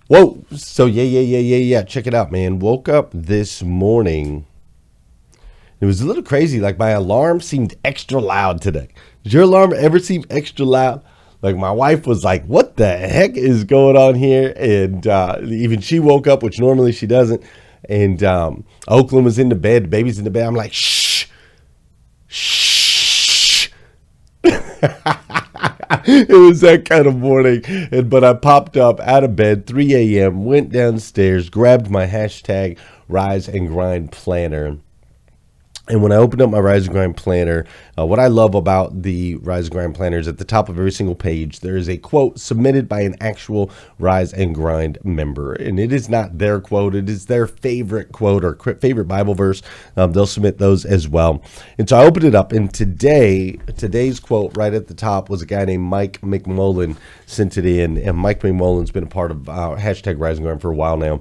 Whoa. So yeah. Check it out, man. Woke up this morning. It was a little crazy. Like my alarm seemed extra loud today. Did your alarm ever seem extra loud? Like my wife was like, "What the heck is going on here?" And even she woke up, which normally she doesn't. And Oakland was in the bed. The baby's in the bed. I'm like, "Shh, shh." It was that kind of morning. But I popped up out of bed, 3 a.m., went downstairs, grabbed my hashtag Rise and Grind planner. And when I opened up my Rise and Grind planner, what I love about the Rise and Grind planner is at the top of every single page, there is a quote submitted by an actual Rise and Grind member. And it is not their quote. It is their favorite quote or favorite Bible verse. They'll submit those as well. And so I opened it up, and today's quote right at the top was a guy named Mike McMullen sent it in. And Mike McMullen's been a part of hashtag Rise and Grind for a while now.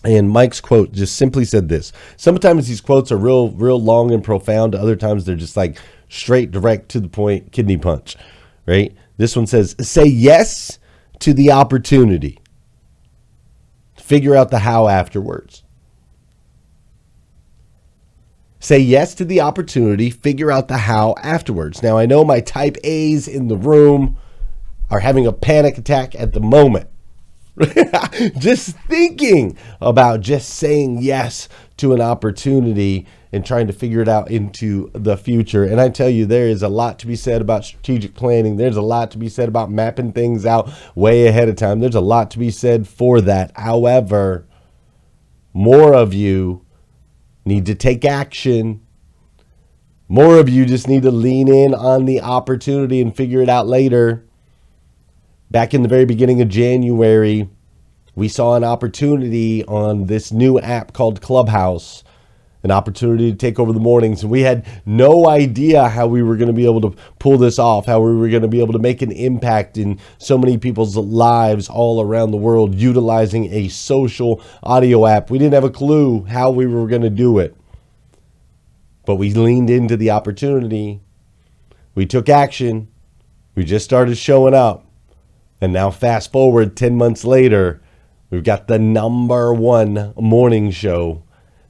And Mike's quote just simply said this. Sometimes these quotes are real long and profound. Other times they're just like straight, direct, to the point, kidney punch, right? This one says, say yes to the opportunity. Figure out the how afterwards. Say yes to the opportunity. Figure out the how afterwards. Now, I know my type A's in the room are having a panic attack at the moment. Just thinking about just saying yes to an opportunity and trying to figure it out into the future. And I tell you, there is a lot to be said about strategic planning. There's a lot to be said about mapping things out way ahead of time. There's a lot to be said for that. However, more of you need to take action. More of you just need to lean in on the opportunity and figure it out later. Back in the very beginning of January, we saw an opportunity on this new app called Clubhouse, an opportunity to take over the mornings. And we had no idea how we were going to be able to pull this off, how we were going to be able to make an impact in so many people's lives all around the world utilizing a social audio app. We didn't have a clue how we were going to do it, but we leaned into the opportunity. We took action. We just started showing up. And now fast forward 10 months later, we've got the number one morning show,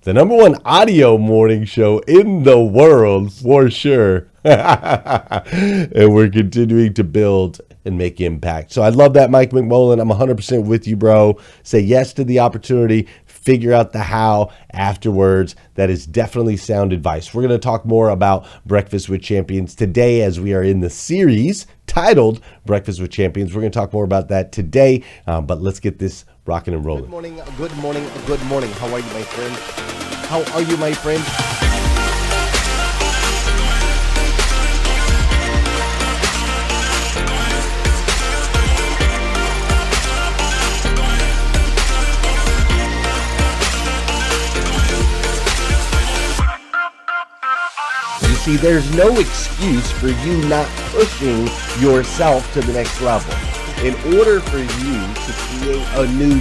the number one audio morning show in the world for sure. And we're continuing to build and make impact. So I love that, Mike McMullen. I'm 100% with you, bro. Say yes to the opportunity. Figure out the how afterwards. That is definitely sound advice. We're going to talk more about Breakfast with Champions today as we are in the series titled Breakfast with Champions. We're going to talk more about that today, but let's get this rocking and rolling. Good morning, good morning, good morning. How are you, my friend? How are you, my friend? See, there's no excuse for you not pushing yourself to the next level. In order for you to create a new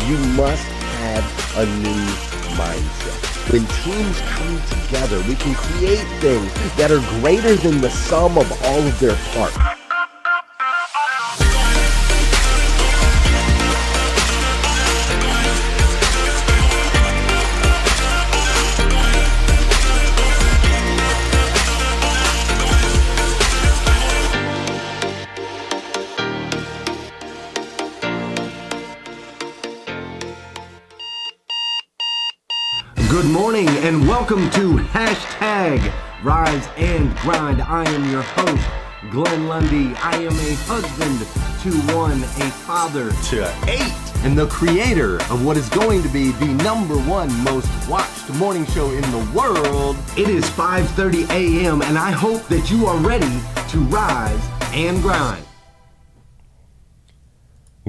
you must have a new mindset. When teams come together, we can create things that are greater than the sum of all of their parts. Good morning and welcome to hashtag Rise and Grind. I am your host, Glenn Lundy. I am a husband to one, a father to 8, and the creator of what is going to be the number one most watched morning show in the world. It is 5:30 a.m. and I hope that you are ready to rise and grind.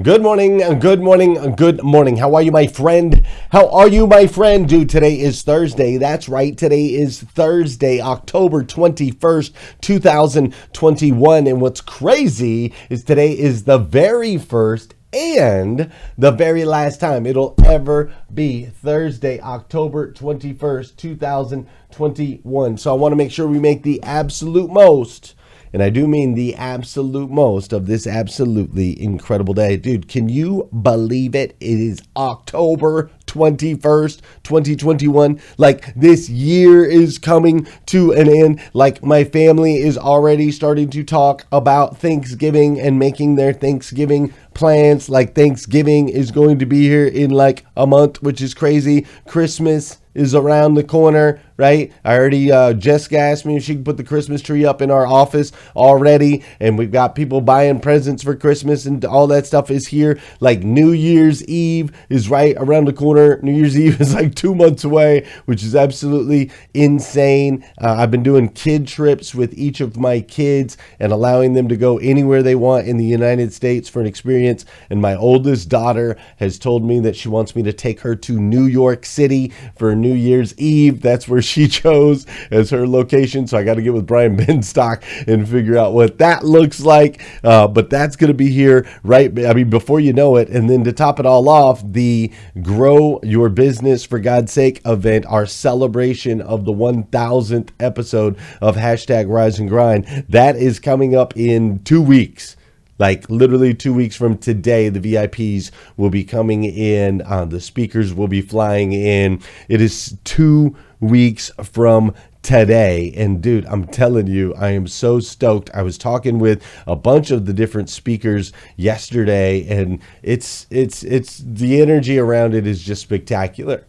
Good morning, good morning, good morning. How are you, my friend? How are you, my friend? Dude, today is Thursday. That's right. Today is Thursday, October 21st, 2021. And what's crazy is today is the very first and the very last time it'll ever be Thursday, October 21st, 2021. So I want to make sure we make the absolute most And I do mean the absolute most of this absolutely incredible day. Dude, can you believe it? It is October 21st, 2021. Like, this year is coming to an end. Like, my family is already starting to talk about Thanksgiving and making their Thanksgiving plans. Like, Thanksgiving is going to be here in like a month, which is crazy. Christmas is around the corner, right? I already, Jessica asked me if she could put the Christmas tree up in our office already. And we've got people buying presents for Christmas and all that stuff is here. Like, New Year's Eve is right around the corner. New Year's Eve is like 2 months away, which is absolutely insane. I've been doing kid trips with each of my kids and allowing them to go anywhere they want in the United States for an experience. And my oldest daughter has told me that she wants me to take her to New York City for New Year's Eve. That's where she chose as her location. So I got to get with Brian Benstock and figure out what that looks like. But that's going to be here, right? I mean, before you know it. And then to top it all off, the Grow Your Business for God's Sake event, our celebration of the 1000th episode of hashtag Rise and Grind, that is coming up in 2 weeks. Like, literally 2 weeks from today, the VIPs will be coming in. The speakers will be flying in. It is 2 weeks from today. And dude, I'm telling you, I am so stoked. I was talking with a bunch of the different speakers yesterday, and it's the energy around it is just spectacular.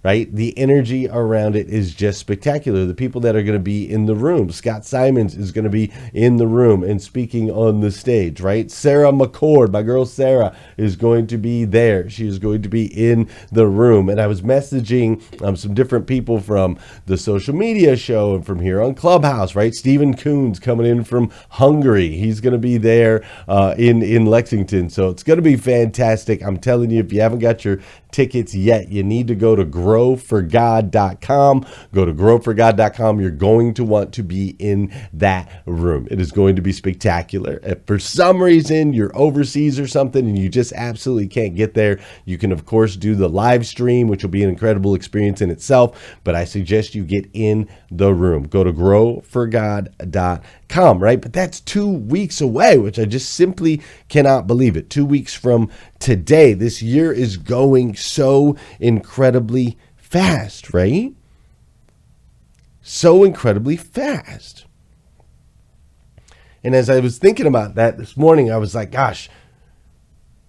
Right? The energy around it is just spectacular. The people that are going to be in the room. Scott Simons is going to be in the room and speaking on the stage, right? Sarah McCord, my girl Sarah, is going to be there. She is going to be in the room. And I was messaging some different people from the social media show and from here on Clubhouse, right? Stephen Coons coming in from Hungary. He's going to be there in Lexington. So it's going to be fantastic. I'm telling you, if you haven't got your tickets yet, you need to go to growforgod.com. Go to growforgod.com. You're going to want to be in that room. It is going to be spectacular. If for some reason you're overseas or something and you just absolutely can't get there, you can of course do the live stream, which will be an incredible experience in itself, but I suggest you get in the room. Go to growforgod.com, right? But that's 2 weeks away, which I just simply cannot believe it. 2 weeks from today. This year is going so incredibly fast, right? So incredibly fast. And as I was thinking about that this morning, I was like, gosh,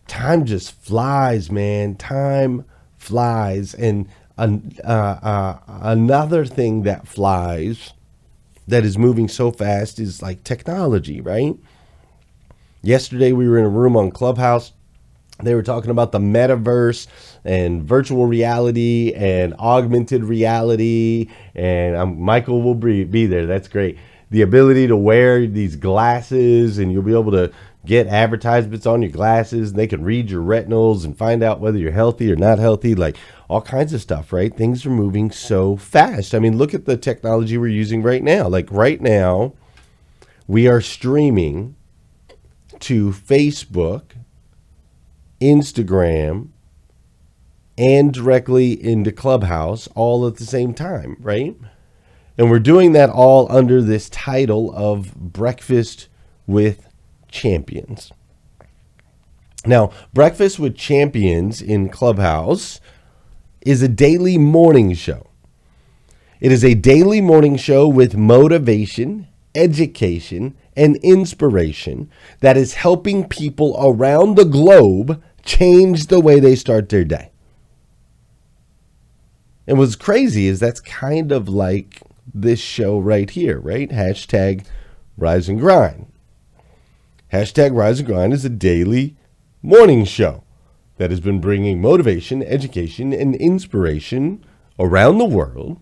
time just flies, man. Time flies. And another thing that flies that is moving so fast is like technology, right? Yesterday we were in a room on Clubhouse. They were talking about the metaverse and virtual reality and augmented reality. And Michael will be there. That's great. The ability to wear these glasses, and you'll be able to get advertisements on your glasses. They can read your retinals and find out whether you're healthy or not healthy, like all kinds of stuff, right? Things are moving so fast. I mean, look at the technology we're using right now. Like right now, we are streaming to Facebook, Instagram, and directly into Clubhouse all at the same time, right? And we're doing that all under this title of Breakfast with Champions. Now, Breakfast with Champions in Clubhouse is a daily morning show. It is a daily morning show with motivation, education, and inspiration that is helping people around the globe change the way they start their day. And what's crazy is that's kind of like this show right here, right? Hashtag Rise and Grind. Hashtag Rise and Grind is a daily morning show that has been bringing motivation, education, and inspiration around the world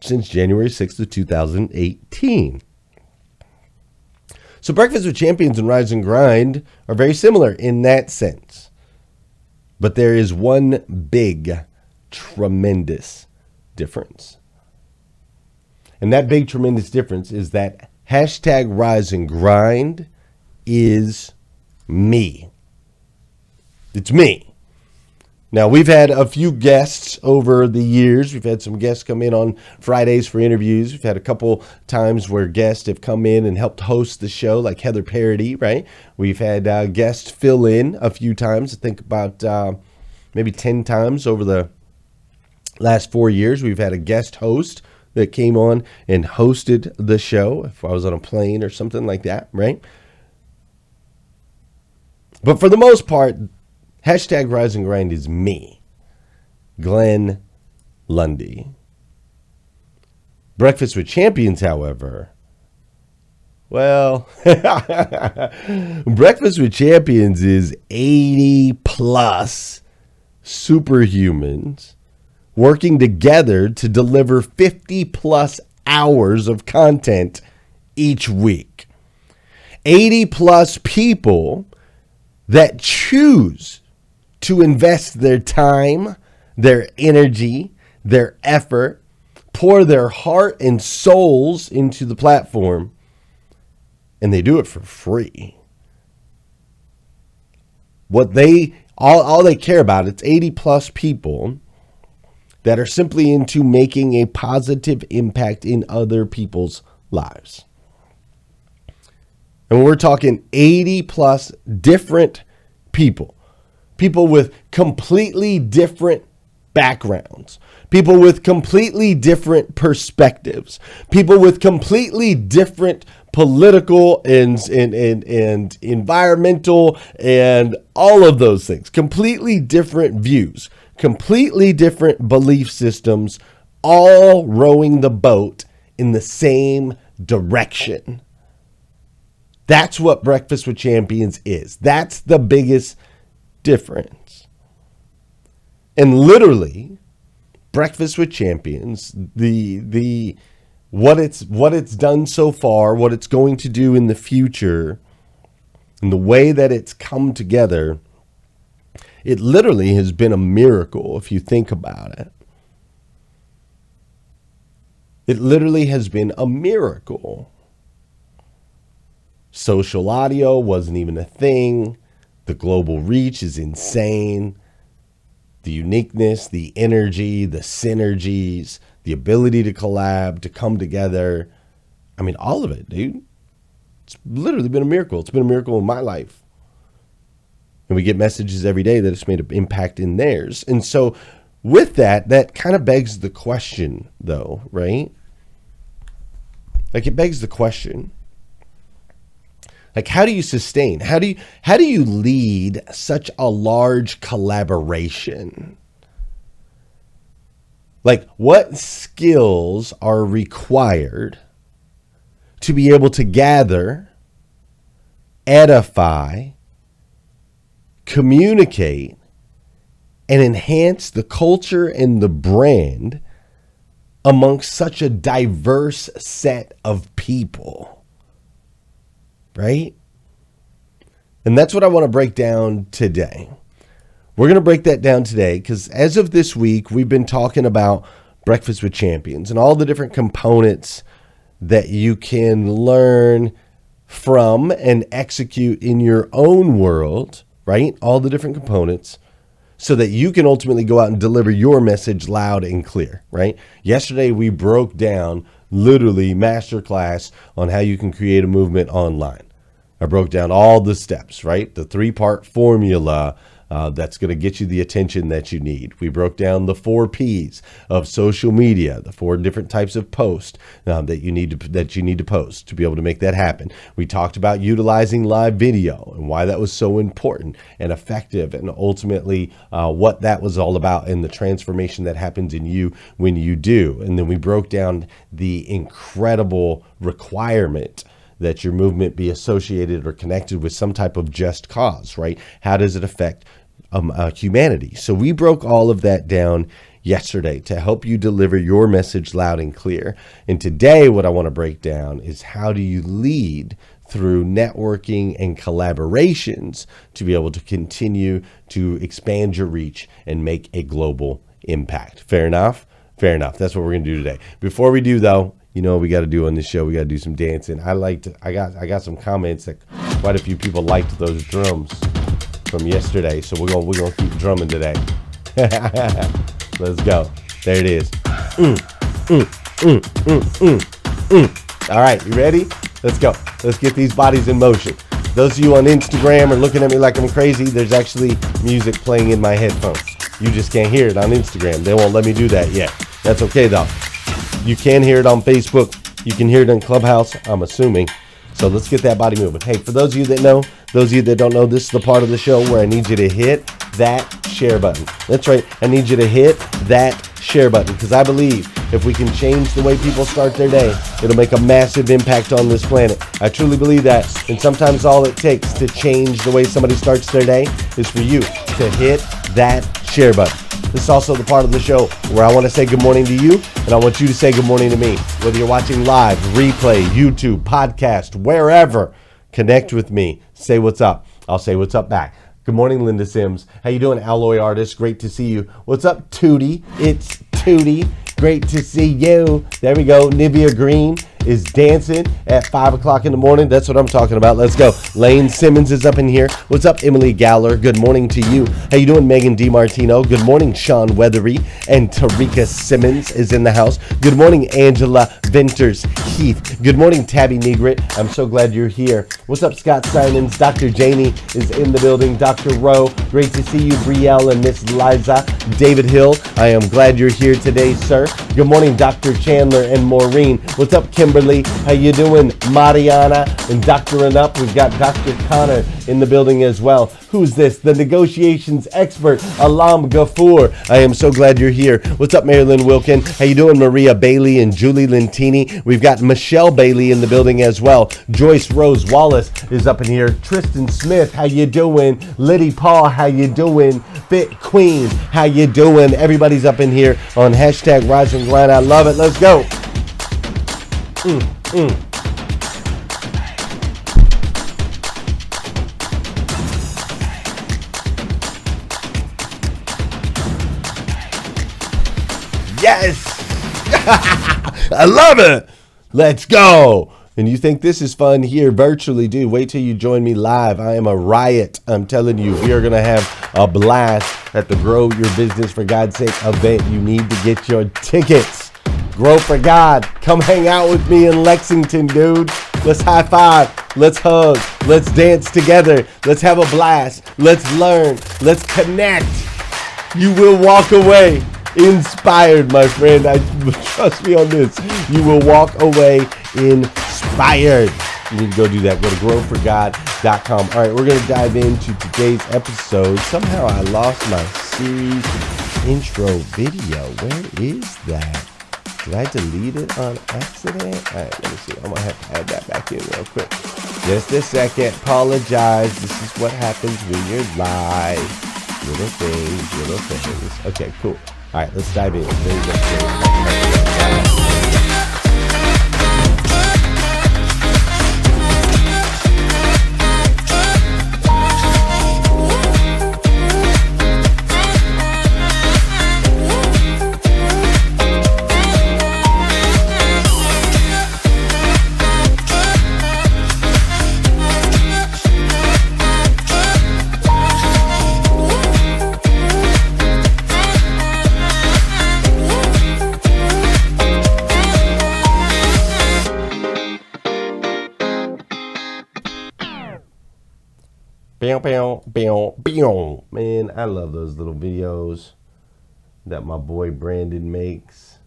since January 6th of 2018. So Breakfast with Champions and Rise and Grind are very similar in that sense. But there is one big, tremendous difference. And that big, tremendous difference is that hashtag Rise and Grind is me. It's me. Now, we've had a few guests over the years. We've had some guests come in on Fridays for interviews. We've had a couple times where guests have come in and helped host the show, like Heather Parody, right? We've had guests fill in a few times. I think about maybe 10 times over the last 4 years. We've had a guest host that came on and hosted the show if I was on a plane or something like that, right? But for the most part, hashtag Rise and Grind is me, Glenn Lundy. Breakfast with Champions, however, well, Breakfast with Champions is 80 plus superhumans working together to deliver 50 plus hours of content each week. 80 plus people that choose to invest their time, their energy, their effort, pour their heart and souls into the platform, and they do it for free. What they all they care about, it's 80 plus people that are simply into making a positive impact in other people's lives. And we're talking 80 plus different people with completely different backgrounds, people with completely different perspectives, people with completely different political and environmental and all of those things, completely different views, completely different belief systems, all rowing the boat in the same direction. That's what Breakfast with Champions is. That's the biggest difference. And literally, Breakfast with Champions, what it's done so far, what it's going to do in the future, and the way that it's come together, it literally has been a miracle if you think about it. It literally has been a miracle. Social audio wasn't even a thing. The global reach is insane. The uniqueness, the energy, the synergies, the ability to collab, to come together. I mean, all of it, dude. It's literally been a miracle. It's been a miracle in my life. And we get messages every day that it's made an impact in theirs. And so with that, that kind of begs the question, though, right? Like, it begs the question. Like, how do you sustain? How do you lead such a large collaboration? Like, what skills are required to be able to gather, edify, communicate, and enhance the culture and the brand amongst such a diverse set of people? Right? And that's what I want to break down today. We're going to break that down today because as of this week, we've been talking about Breakfast with Champions and all the different components that you can learn from and execute in your own world, right? All the different components so that you can ultimately go out and deliver your message loud and clear, right? Yesterday, we broke down literally masterclass on how you can create a movement online. I broke down all the steps, right? The 3-part formula that's going to get you the attention that you need. We broke down the 4 P's of social media, the 4 different types of posts that you need to post to be able to make that happen. We talked about utilizing live video and why that was so important and effective, and ultimately what that was all about and the transformation that happens in you when you do. And then we broke down the incredible requirement that your movement be associated or connected with some type of just cause, right? How does it affect humanity? So we broke all of that down yesterday to help you deliver your message loud and clear. And today, what I want to break down is how do you lead through networking and collaborations to be able to continue to expand your reach and make a global impact. Fair enough? Fair enough. That's what we're going to do today. Before we do, though, you know what we got to do on this show? We got to do some dancing. I got some comments that quite a few people liked those drums from yesterday, so we're gonna keep drumming today. Let's go. There it is. All right, you ready? Let's go. Let's get these bodies in motion. Those of you on Instagram are looking at me like I'm crazy. There's actually music playing in my headphones. You just can't hear it on Instagram. They won't let me do that yet. That's okay, though. You can hear it on Facebook. You can hear it in Clubhouse, I'm assuming. So let's get that body moving. Hey, for those of you that know, those of you that don't know, this is the part of the show where I need you to hit that share button. That's right. I need you to hit that share button because I believe if we can change the way people start their day, it'll make a massive impact on this planet. I truly believe that. And sometimes all it takes to change the way somebody starts their day is for you to hit that share button. This is also the part of the show where I want to say good morning to you, and I want you to say good morning to me. Whether you're watching live, replay, YouTube, podcast, wherever, connect with me. Say what's up. I'll say what's up back. Good morning, Linda Sims. How you doing, Alloy Artist? Great to see you. What's up, Tootie? It's Tootie. Great to see you. There we go. Nivea Green is dancing at 5 o'clock in the morning. That's what I'm talking about. Let's go. Lane Simmons is up in here. What's up, Emily Galler? Good morning to you. How you doing, Megan DiMartino? Good morning, Sean Weathery. And Tarika Simmons is in the house. Good morning, Angela Venters Heath. Good morning, Tabby Negrit. I'm so glad you're here. What's up, Scott Simons? Dr. Janie is in the building. Dr. Rowe, great to see you. Brielle and Miss Liza. David Hill, I am glad you're here today, sir. Good morning, Dr. Chandler and Maureen. What's up, Kimberly? How you doing, Mariana? And Doctoring Up, we've got Dr. Connor in the building as well. Who's this? The negotiations expert, Alam Ghafoor. I am so glad you're here. What's up, Marilyn Wilkin? How you doing, Maria Bailey and Julie Lentini? We've got Michelle Bailey in the building as well. Joyce Rose Wallace is up in here. Tristan Smith, how you doing? Liddy Paul, how you doing? Fit Queen, how you doing? Everybody's up in here on hashtag Rise and Grind. I love it. Let's go. Yes. I love it. Let's go. And you think this is fun here virtually, dude, wait till you join me live. I am a riot. I'm telling you, we are going to have a blast at the Grow Your Business for God's Sake event. You need to get your tickets. Grow for God. Come hang out with me in Lexington, dude. Let's high five. Let's hug. Let's dance together. Let's have a blast. Let's learn. Let's connect. You will walk away inspired, my friend. Trust me on this. You will walk away inspired. You need to go do that. Go to growforgod.com. All right, we're going to dive into today's episode. Somehow I lost my series intro video. Where is that? Did I delete it on accident? All right, let me see. I'm going to have to add that back in real quick. Just a second. Apologize. This is what happens when you're live. Little things. Okay, cool. All right, let's dive in. There you go. Man, I love those little videos that my boy Brandon makes.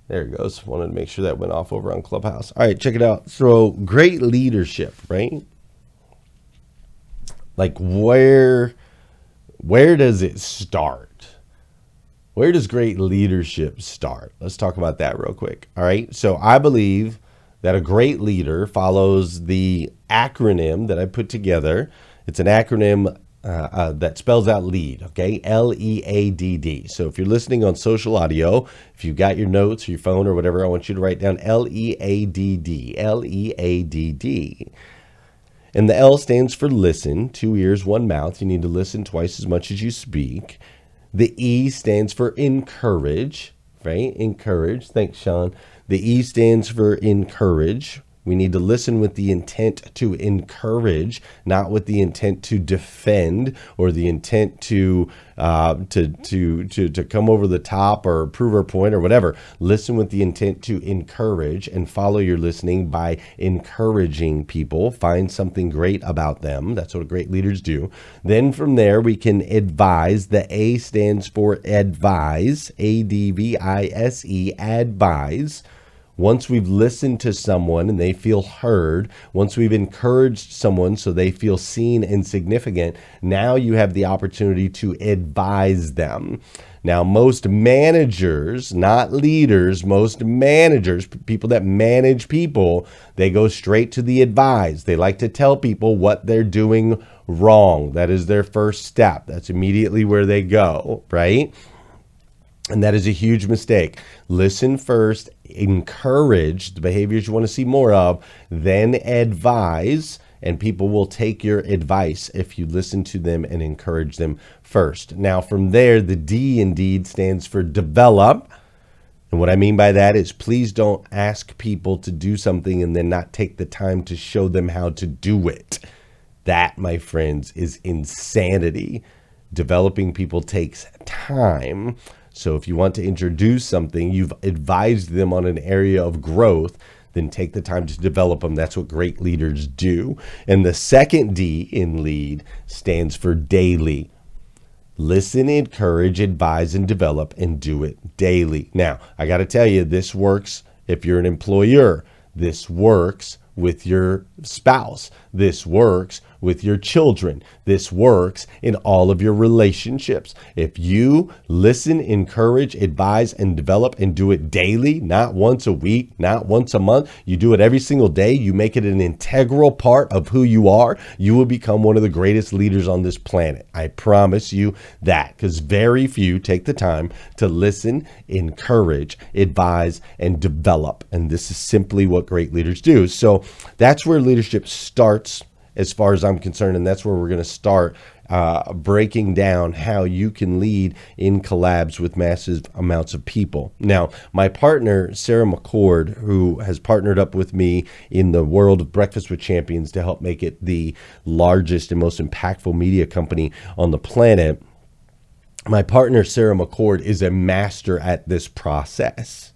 There it goes. Wanted to make sure that went off over on Clubhouse. All right, check it out. So, great leadership, right? Like, where does it start? Where does great leadership start? Let's talk about that real quick. All right, so I believe that a great leader follows the acronym that I put together. It's an acronym that spells out LEAD, okay? LEADD. So if you're listening on social audio, if you've got your notes or your phone or whatever, I want you to write down LEADD, LEADD. And the L stands for listen, 2 ears, 1 mouth. You need to listen twice as much as you speak. The E stands for encourage, right? Encourage. Thanks, Sean. The E stands for encourage. We need to listen with the intent to encourage, not with the intent to defend or the intent to come over the top or prove our point or whatever. Listen with the intent to encourage, and follow your listening by encouraging people. Find something great about them. That's what great leaders do. Then from there, we can advise. The A stands for advise, A-D-V-I-S-E, advise. Once we've listened to someone and they feel heard, once we've encouraged someone so they feel seen and significant, now you have the opportunity to advise them. Now, most managers, not leaders, most managers, people that manage people, they go straight to the advise. They like to tell people what they're doing wrong. That is their first step. That's immediately where they go, right? And that is a huge mistake. Listen first, encourage the behaviors you want to see more of, then advise, and people will take your advice if you listen to them and encourage them first. Now, from there, the D indeed stands for develop. And what I mean by that is, please don't ask people to do something and then not take the time to show them how to do it. That, my friends, is insanity. Developing people takes time. So if you want to introduce something, you've advised them on an area of growth, then take the time to develop them. That's what great leaders do. And the second D in lead stands for daily. Listen, encourage, advise, and develop, and do it daily. Now, I got to tell you, this works if you're an employer. This works with your spouse. This works with your children. This works in all of your relationships. If you listen, encourage, advise, and develop, and do it daily, not once a week, not once a month, you do it every single day, you make it an integral part of who you are, you will become one of the greatest leaders on this planet. I promise you that, because very few take the time to listen, encourage, advise, and develop. And this is simply what great leaders do. So that's where leadership starts, as far as I'm concerned, and that's where we're going to start breaking down how you can lead in collabs with massive amounts of people. Now, my partner, Sarah McCord, who has partnered up with me in the world of Breakfast with Champions to help make it the largest and most impactful media company on the planet, my partner, Sarah McCord, is a master at this process.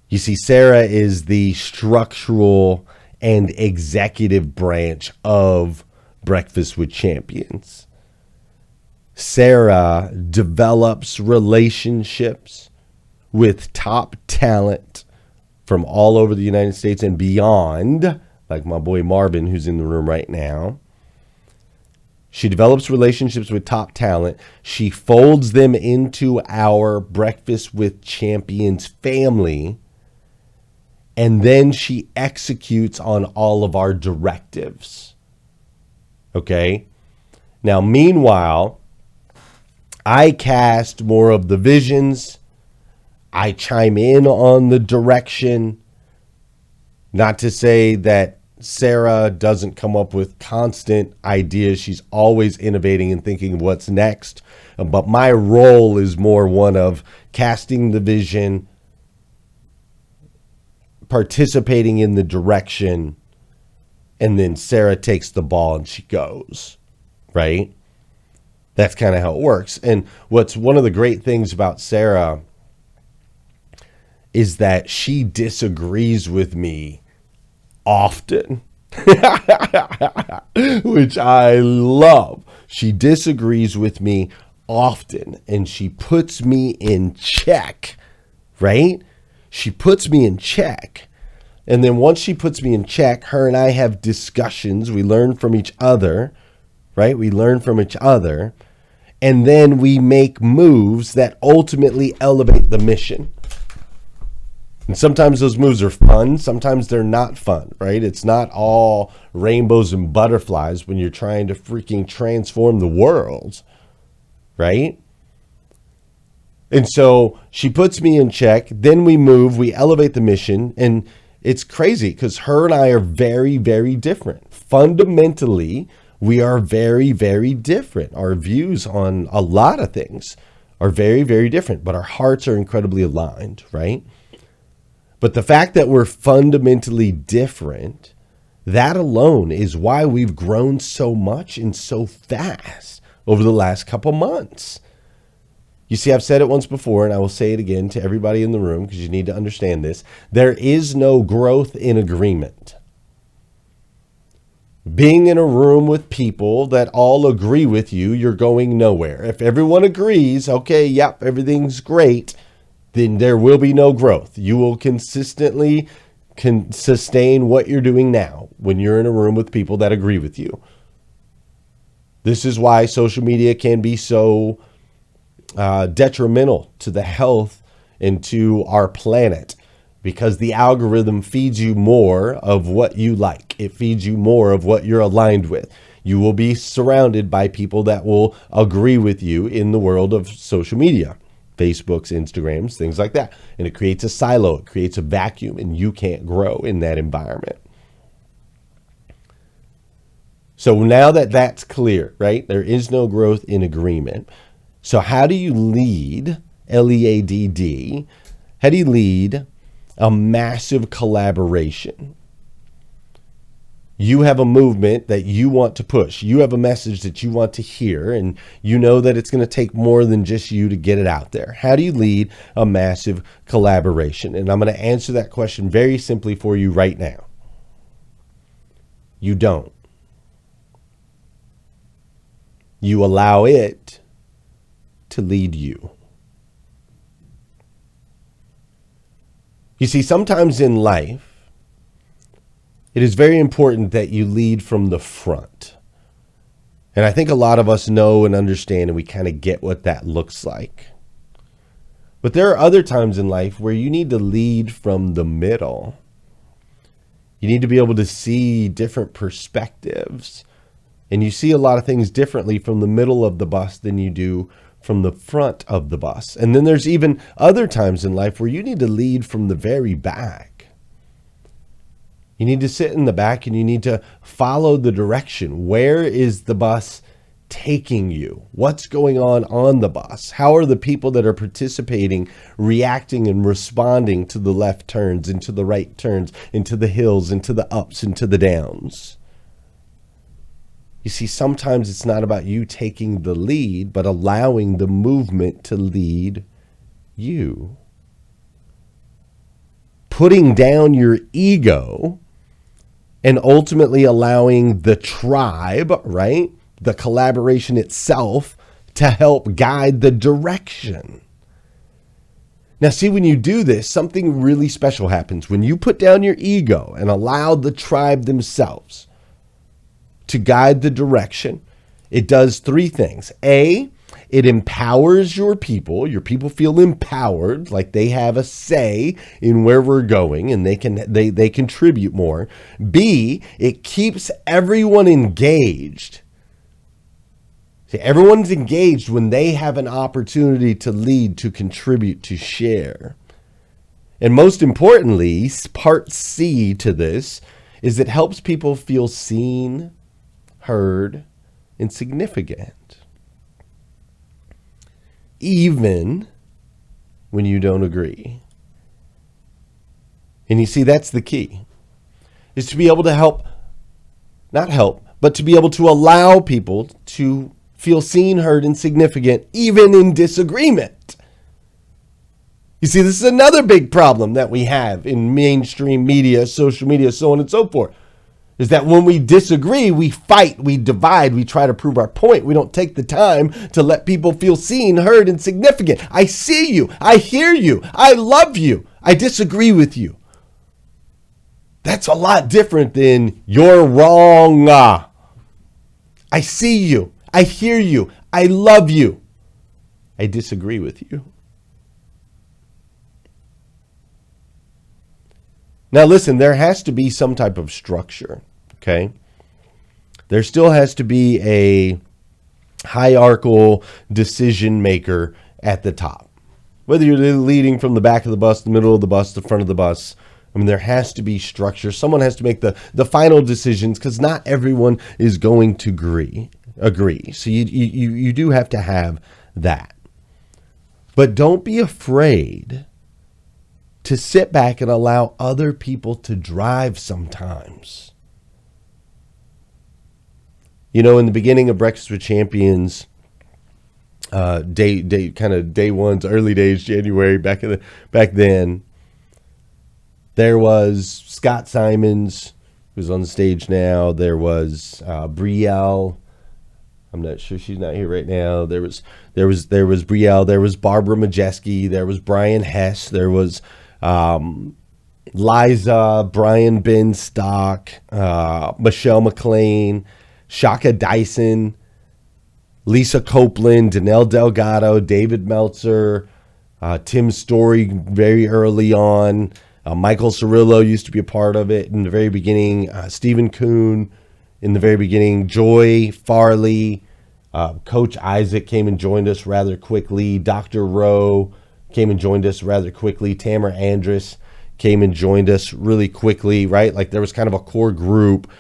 You see, Sarah is the structural and executive branch of Breakfast with Champions. Sarah develops relationships with top talent from all over the United States and beyond, like my boy Marvin, who's in the room right now. She develops relationships with top talent. She folds them into our Breakfast with Champions family. And then she executes on all of our directives. Okay? Now, meanwhile, I cast more of the visions. I chime in on the direction. Not to say that Sarah doesn't come up with constant ideas. She's always innovating and thinking of what's next. But my role is more one of casting the vision, participating in the direction, and then Sarah takes the ball and she goes, right? That's kind of how it works. And what's one of the great things about Sarah is that she disagrees with me often, which I love. She disagrees with me often, and she puts me in check, right? She puts me in check. And then once she puts me in check, her and I have discussions. We learn from each other, right? We learn from each other. And then we make moves that ultimately elevate the mission. And sometimes those moves are fun. Sometimes they're not fun, right? It's not all rainbows and butterflies when you're trying to freaking transform the world, right? And so she puts me in check. Then we move, we elevate the mission. And it's crazy because her and I are very, very different. Fundamentally, we are very, very different. Our views on a lot of things are very, very different, but our hearts are incredibly aligned, right? But the fact that we're fundamentally different, that alone is why we've grown so much and so fast over the last couple months. You see, I've said it once before, and I will say it again to everybody in the room because you need to understand this. There is no growth in agreement. Being in a room with people that all agree with you, you're going nowhere. If everyone agrees, okay, yep, everything's great, then there will be no growth. You will consistently sustain what you're doing now when you're in a room with people that agree with you. This is why social media can be so detrimental to the health and to our planet, because the algorithm feeds you more of what you like. It feeds you more of what you're aligned with. You will be surrounded by people that will agree with you in the world of social media, Facebooks, Instagrams, things like that. And it creates a silo, it creates a vacuum, and you can't grow in that environment. So now that that's clear, right? There is no growth in agreement. So how do you lead, L-E-A-D-D, how do you lead a massive collaboration? You have a movement that you want to push. You have a message that you want to hear, and you know that it's going to take more than just you to get it out there. How do you lead a massive collaboration? And I'm going to answer that question very simply for you right now. You don't. You allow it to lead you. You see, sometimes in life, it is very important that you lead from the front. And I think a lot of us know and understand, and we kind of get what that looks like. But there are other times in life where you need to lead from the middle. You need to be able to see different perspectives. And you see a lot of things differently from the middle of the bus than you do from the front of the bus. And then there's even other times in life where you need to lead from the very back. You need to sit in the back and you need to follow the direction. Where is the bus taking you? What's going on the bus? How are the people that are participating reacting and responding to the left turns, and to the right turns, into the hills, into the ups, and to the downs? You see, sometimes it's not about you taking the lead, but allowing the movement to lead you. Putting down your ego and ultimately allowing the tribe, right? The collaboration itself to help guide the direction. Now, see, when you do this, something really special happens. When you put down your ego and allow the tribe themselves to guide the direction, it does three things. A, it empowers your people. Your people feel empowered, like they have a say in where we're going, and they contribute more. B, it keeps everyone engaged. See, everyone's engaged when they have an opportunity to lead, to contribute, to share. And most importantly, part C to this is it helps people feel seen, heard, and significant. Even when you don't agree. And you see, that's the key, is to be able to but to be able to allow people to feel seen, heard, and significant, even in disagreement. You see, this is another big problem that we have in mainstream media, social media, so on and so forth. Is that when we disagree, we fight, we divide, we try to prove our point. We don't take the time to let people feel seen, heard, and significant. I see you. I hear you. I love you. I disagree with you. That's a lot different than you're wrong. I see you. I hear you. I love you. I disagree with you. Now listen, there has to be some type of structure, okay? There still has to be a hierarchical decision maker at the top. Whether you're leading from the back of the bus, the middle of the bus, the front of the bus, I mean, there has to be structure. Someone has to make the final decisions, because not everyone is going to agree. So you do have to have that. But don't be afraid to sit back and allow other people to drive sometimes. You know, in the beginning of Breakfast with Champions, day one's early days, January, back then, there was Scott Simons, who's on the stage now. There was Brielle. I'm not sure, she's not here right now. There was Brielle. There was Barbara Majeski. There was Brian Hess. There was Liza, Brian Benstock, Michelle McLean, Shaka Dyson, Lisa Copeland, Danelle Delgado, David Meltzer, Tim Story very early on. Michael Cirillo used to be a part of it in the very beginning. Stephen Kuhn in the very beginning. Joy Farley. Coach Isaac came and joined us rather quickly. Dr. Rowe came and joined us rather quickly. Tamara Andrus came and joined us really quickly, right? Like there was kind of a core group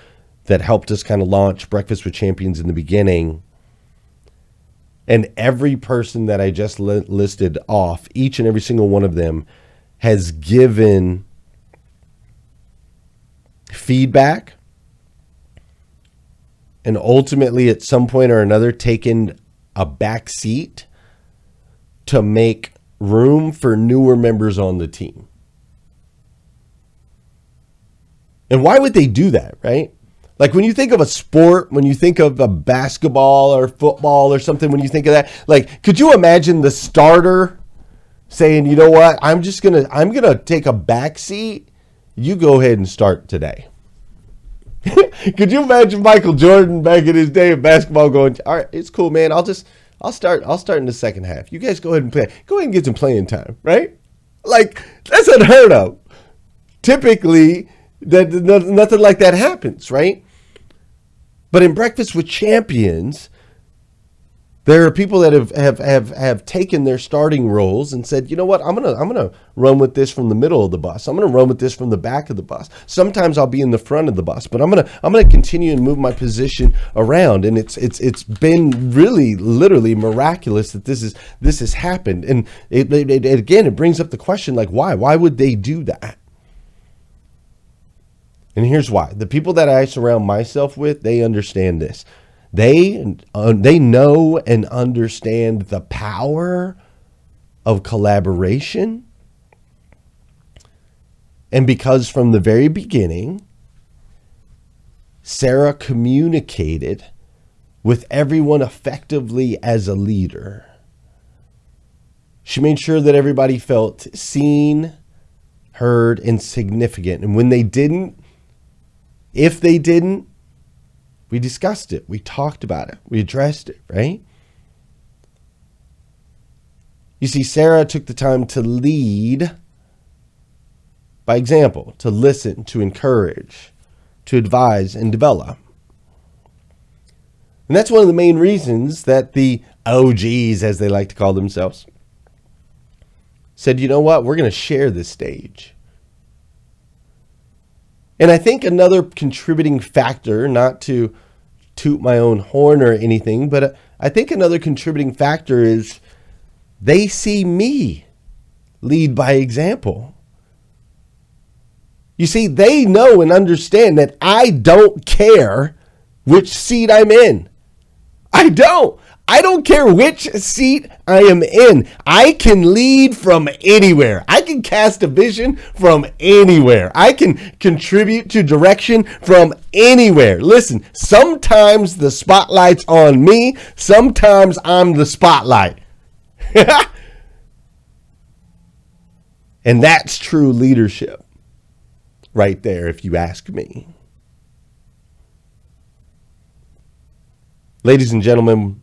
that helped us kind of launch Breakfast with Champions in the beginning. And every person that I just listed off, each and every single one of them has given feedback and ultimately at some point or another taken a back seat to make room for newer members on the team. And why would they do that, right? Like when you think of a sport, when you think of a basketball or football or something, when you think of that, like, could you imagine the starter saying, you know what, I'm gonna take a back seat. You go ahead and start today. Could you imagine Michael Jordan back in his day of basketball going, all right, it's cool, man. I'll start in the second half. You guys go ahead and play. Go ahead and get some playing time, right? Like that's unheard of. Typically, nothing like that happens, right? But in Breakfast with Champions, there are people that have taken their starting roles and said, you know what, I'm gonna run with this from the middle of the bus. I'm gonna run with this from the back of the bus. Sometimes I'll be in the front of the bus, but I'm gonna continue and move my position around. And it's been really literally miraculous that this has happened. And it brings up the question, like, why? Why would they do that? And here's why. The people that I surround myself with, they understand this. They know and understand the power of collaboration. And because from the very beginning, Sarah communicated with everyone effectively as a leader. She made sure that everybody felt seen, heard, and significant. And when they didn't, if they didn't, we discussed it. We talked about it. We addressed it, right? You see, Sarah took the time to lead by example, to listen, to encourage, to advise, and develop. And that's one of the main reasons that the OGs, as they like to call themselves, said, you know what, we're going to share this stage. And I think another contributing factor, not to toot my own horn or anything, but I think another contributing factor is they see me lead by example. You see, they know and understand that I don't care which seat I'm in. I don't care which seat I am in. I can lead from anywhere. I can cast a vision from anywhere. I can contribute to direction from anywhere. Listen, sometimes the spotlight's on me. Sometimes I'm the spotlight. And that's true leadership right there, if you ask me. Ladies and gentlemen,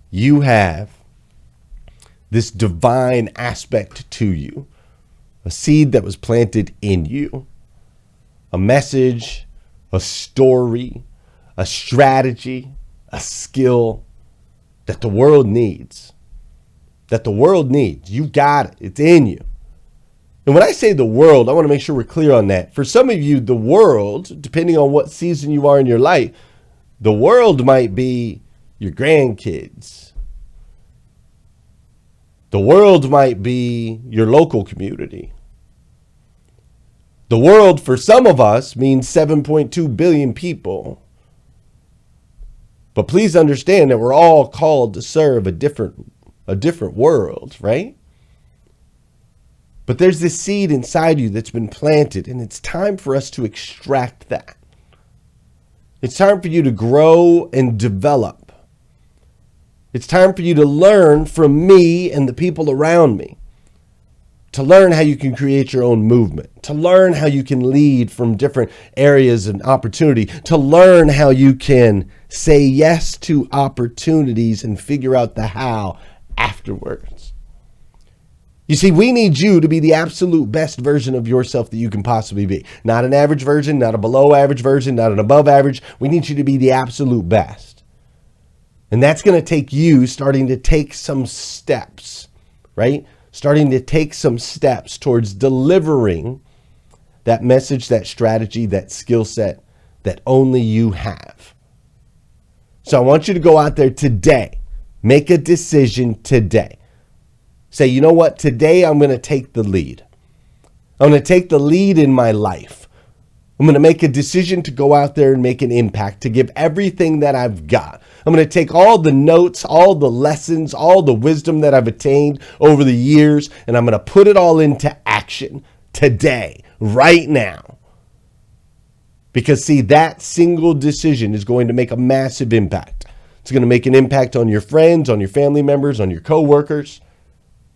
you have this divine aspect to you, a seed that was planted in you, a message, a story, a strategy, a skill that the world needs. You got it. It's in you. And when I say the world, I want to make sure we're clear on that. For some of you, the world, depending on what season you are in your life, the world might be your grandkids. The world might be your local community. The world, for some of us, means 7.2 billion people. But please understand that we're all called to serve a different world, right? But there's this seed inside you that's been planted, and it's time for us to extract that. It's time for you to grow and develop. It's time for you to learn from me and the people around me. To learn how you can create your own movement. To learn how you can lead from different areas and opportunity. To learn how you can say yes to opportunities and figure out the how afterwards. You see, we need you to be the absolute best version of yourself that you can possibly be. Not an average version, not a below average version, not an above average. We need you to be the absolute best. And that's going to take you starting to take some steps, right? Starting to take some steps towards delivering that message, that strategy, that skill set that only you have. So I want you to go out there today. Make a decision today. Say, you know what? Today I'm going to take the lead. I'm going to take the lead in my life. I'm going to make a decision to go out there and make an impact, to give everything that I've got. I'm going to take all the notes, all the lessons, all the wisdom that I've attained over the years, and I'm going to put it all into action today, right now. Because see, that single decision is going to make a massive impact. It's going to make an impact on your friends, on your family members, on your coworkers.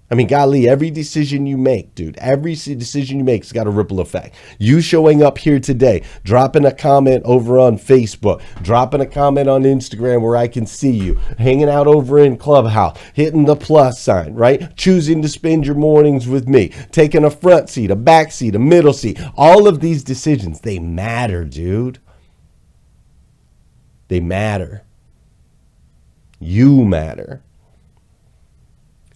I mean, golly, every decision you make, dude, every decision you make has got a ripple effect. You showing up here today, dropping a comment over on Facebook, dropping a comment on Instagram where I can see you, hanging out over in Clubhouse, hitting the plus sign, right? Choosing to spend your mornings with me, taking a front seat, a back seat, a middle seat. All of these decisions, they matter, dude. They matter. You matter.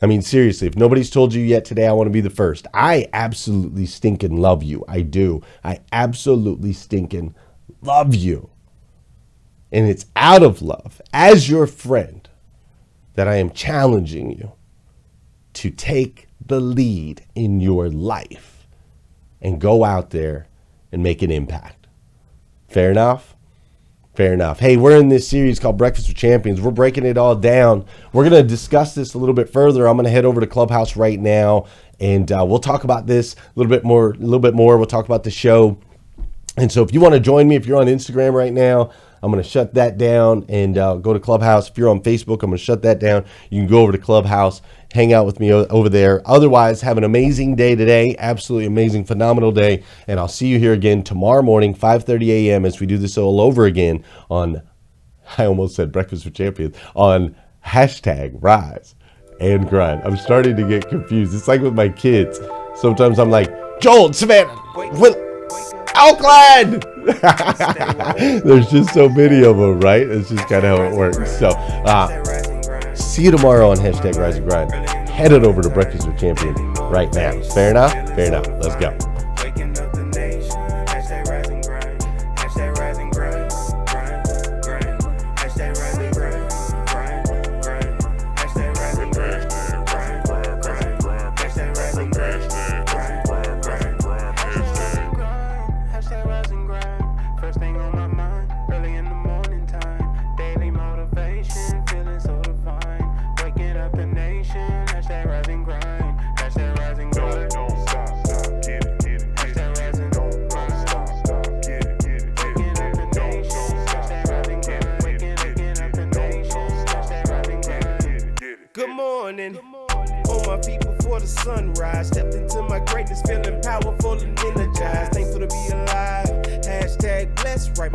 I mean, seriously, if nobody's told you yet today, I want to be the first. I absolutely stinking love you. I do. I absolutely stinking love you. And it's out of love, as your friend, that I am challenging you to take the lead in your life and go out there and make an impact. Fair enough? Fair enough. Hey, we're in this series called Breakfast with Champions. We're breaking it all down. We're going to discuss this a little bit further. I'm going to head over to Clubhouse right now, and we'll talk about this a little bit more. We'll talk about the show. And so if you want to join me, if you're on Instagram right now, I'm going to shut that down and go to Clubhouse. If you're on Facebook, I'm going to shut that down. You can go over to Clubhouse, hang out with me over there. Otherwise, have an amazing day today. Absolutely amazing, phenomenal day. And I'll see you here again tomorrow morning, 5:30 a.m. as we do this all over again on, I almost said Breakfast with Champions, on hashtag Rise and Grind. I'm starting to get confused. It's like with my kids. Sometimes I'm like, Joel, Savannah, Oakland! There's just so many of them, right? It's just kind of how it works. So, see you tomorrow on hashtag Rise and Grind. Head it over to Breakfast with Champions right now. Fair enough? Fair enough. Let's go. On my feet before the sunrise, stepped into my greatness, feeling powerful and energized. Thankful to be alive. Hashtag blessed, right?